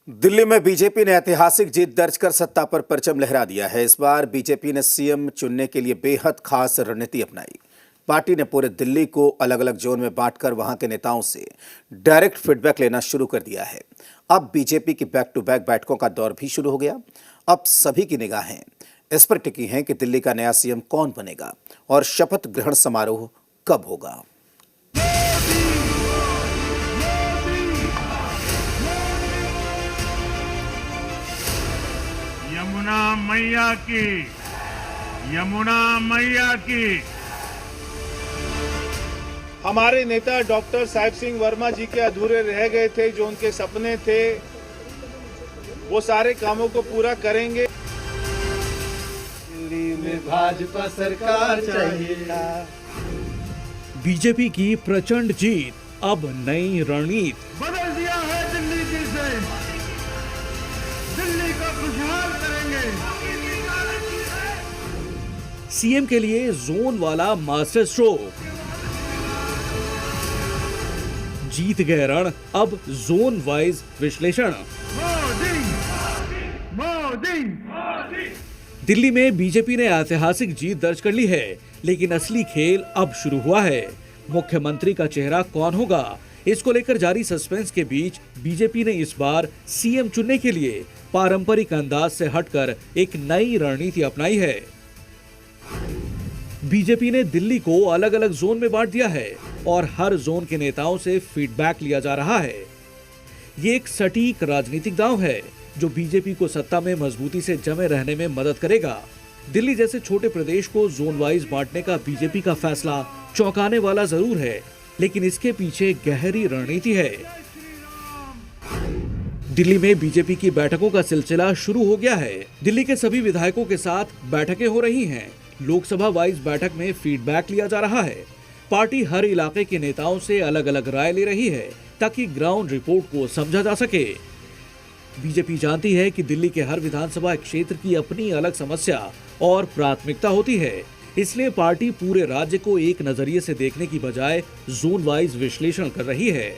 दिल्ली में बीजेपी ने ऐतिहासिक जीत दर्ज कर सत्ता पर परचम लहरा दिया है। इस बार बीजेपी ने सीएम चुनने के लिए बेहद खास रणनीति अपनाई। पार्टी ने पूरे दिल्ली को अलग अलग जोन में बांटकर वहां के नेताओं से डायरेक्ट फीडबैक लेना शुरू कर दिया है। अब बीजेपी की बैक टू बैक बैठकों का दौर भी शुरू हो गया। अब सभी की निगाहें इस पर टिकी हैं कि दिल्ली का नया सीएम कौन बनेगा और शपथ ग्रहण समारोह कब होगा। यमुना मैया की, यमुना मैया की। हमारे नेता डॉक्टर साहिब सिंह वर्मा जी के अधूरे रह गए थे, जो उनके सपने थे, वो सारे कामों को पूरा करेंगे। दिल्ली में भाजपा सरकार चाहिए। बीजेपी की प्रचंड जीत, अब नई रणनीति। बदल दिया है दिल्ली की से, दिल्ली को खुशहाल करेंगे। सीएम के लिए जोन वाला मास्टर स्ट्रोक। जीत गए रण, अब जोन वाइज विश्लेषण। मोदी, मोदी, मोदी। दिल्ली में बीजेपी ने ऐतिहासिक जीत दर्ज कर ली है, लेकिन असली खेल अब शुरू हुआ है। मुख्यमंत्री का चेहरा कौन होगा, इसको लेकर जारी सस्पेंस के बीच बीजेपी ने इस बार सीएम चुनने के लिए पारंपरिक अंदाज से हटकर एक नई रणनीति अपनाई है। बीजेपी ने दिल्ली को अलग अलग जोन में बांट दिया है और हर जोन के नेताओं से फीडबैक लिया जा रहा है। ये एक सटीक राजनीतिक दांव है जो बीजेपी को सत्ता में मजबूती से जमे रहने में मदद करेगा। दिल्ली जैसे छोटे प्रदेश को जोन वाइज बांटने का बीजेपी का फैसला चौंकाने वाला जरूर है, लेकिन इसके पीछे गहरी रणनीति है। दिल्ली में बीजेपी की बैठकों का सिलसिला शुरू हो गया है। दिल्ली के सभी विधायकों के साथ बैठकें हो रही हैं। लोकसभा वाइज बैठक में फीडबैक लिया जा रहा है। पार्टी हर इलाके के नेताओं से अलग अलग राय ले रही है ताकि ग्राउंड रिपोर्ट को समझा जा सके। बीजेपी जानती है कि दिल्ली के हर विधानसभा क्षेत्र की अपनी अलग समस्या और प्राथमिकता होती है, इसलिए पार्टी पूरे राज्य को एक नजरिए से देखने की बजाय जोन वाइज विश्लेषण कर रही है।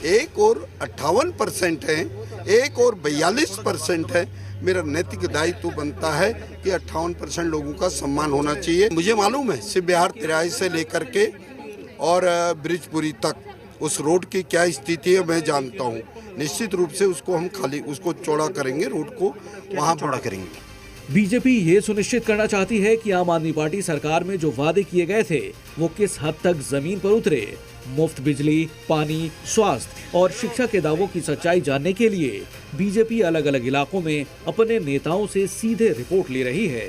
एक और 58% है, एक और 42% है। मेरा नैतिक दायित्व बनता है कि 58% लोगों का सम्मान होना चाहिए। मुझे मालूम है शिव बिहार तिराही से लेकर के और ब्रिजपुरी तक उस रोड की क्या स्थिति है, मैं जानता हूँ। निश्चित रूप से उसको हम उसको चौड़ा करेंगे, रोड को वहाँ चौड़ा करेंगे। बीजेपी ये सुनिश्चित करना चाहती है कि आम आदमी पार्टी सरकार में जो वादे किए गए थे वो किस हद तक जमीन पर उतरे। मुफ्त बिजली, पानी, स्वास्थ्य और शिक्षा के दावों की सच्चाई जानने के लिए बीजेपी अलग अलग इलाकों में अपने नेताओं से सीधे रिपोर्ट ले रही है।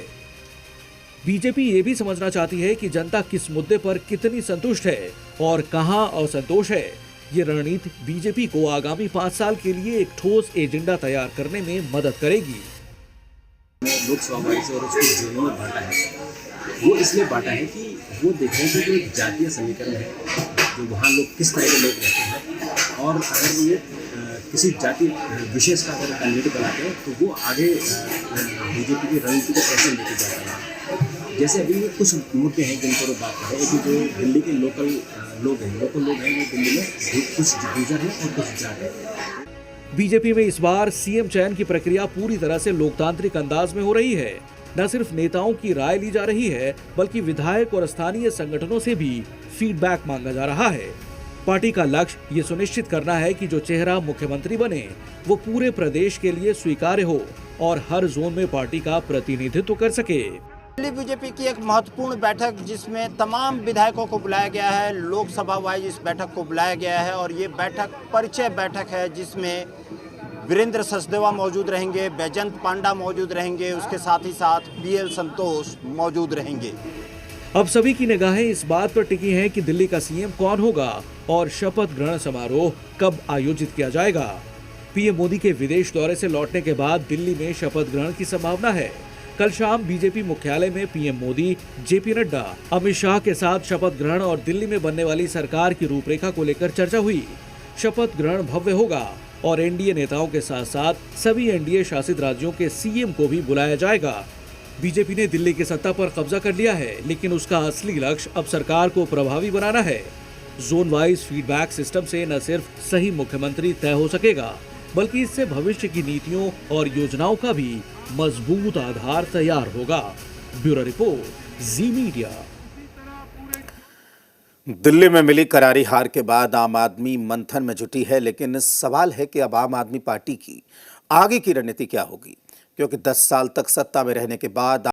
बीजेपी ये भी समझना चाहती है कि जनता किस मुद्दे पर कितनी संतुष्ट है और कहां असंतोष है। ये रणनीति बीजेपी को आगामी 5 साल के लिए एक ठोस एजेंडा तैयार करने में मदद करेगी। लोकसभा वाइज और उसको जोनों में बांटा है, वो इसलिए बांटा है कि वो देख रहे हैं कि जो जातीय समीकरण है, जो वहाँ लोग किस तरह के लोग रहते हैं, और अगर वो किसी जाति विशेष का अगर कैंडिडेट बनाते हैं तो वो आगे बीजेपी की रणनीति को कैसे लेके जाता है। जैसे अभी कुछ मुद्दे हैं जिन पर बात कर रहे हैं कि जो दिल्ली के लोकल लोग हैं वो दिल्ली में कुछ गुजर हैं और कुछ जाट हैं। बीजेपी में इस बार सीएम चयन की प्रक्रिया पूरी तरह से लोकतांत्रिक अंदाज में हो रही है। न सिर्फ नेताओं की राय ली जा रही है, बल्कि विधायक और स्थानीय संगठनों से भी फीडबैक मांगा जा रहा है। पार्टी का लक्ष्य ये सुनिश्चित करना है कि जो चेहरा मुख्यमंत्री बने वो पूरे प्रदेश के लिए स्वीकार्य हो और हर जोन में पार्टी का प्रतिनिधित्व कर सके। दिल्ली बीजेपी की एक महत्वपूर्ण बैठक जिसमें तमाम विधायकों को बुलाया गया है, लोकसभा वाइज इस बैठक को बुलाया गया है और ये बैठक परिचय बैठक है जिसमें वीरेंद्र सचदेवा मौजूद रहेंगे, बैजंत पांडा मौजूद रहेंगे, उसके साथ ही साथ बीएल संतोष मौजूद रहेंगे। अब सभी की निगाहें इस बात पर टिकी हैं कि दिल्ली का सीएम कौन होगा और शपथ ग्रहण समारोह कब आयोजित किया जाएगा। पीएम मोदी के विदेश दौरे से लौटने के बाद दिल्ली में शपथ ग्रहण की संभावना है। कल शाम बीजेपी मुख्यालय में पीएम मोदी, जेपी नड्डा, अमित शाह के साथ शपथ ग्रहण और दिल्ली में बनने वाली सरकार की रूपरेखा को लेकर चर्चा हुई। शपथ ग्रहण भव्य होगा और एनडीए नेताओं के साथ साथ सभी एनडीए शासित राज्यों के सीएम को भी बुलाया जाएगा। बीजेपी ने दिल्ली की सत्ता पर कब्जा कर लिया है, लेकिन उसका असली लक्ष्य अब सरकार को प्रभावी बनाना है। जोन वाइज फीडबैक सिस्टम से न सिर्फ सही मुख्यमंत्री तय हो सकेगा, बल्कि इससे भविष्य की नीतियों और योजनाओं का भी मजबूत आधार तैयार होगा। ब्यूरो रिपोर्ट, जी मीडिया। दिल्ली में मिली करारी हार के बाद आम आदमी मंथन में जुटी है, लेकिन सवाल है कि अब आम आदमी पार्टी की आगे की रणनीति क्या होगी, क्योंकि 10 साल तक सत्ता में रहने के बाद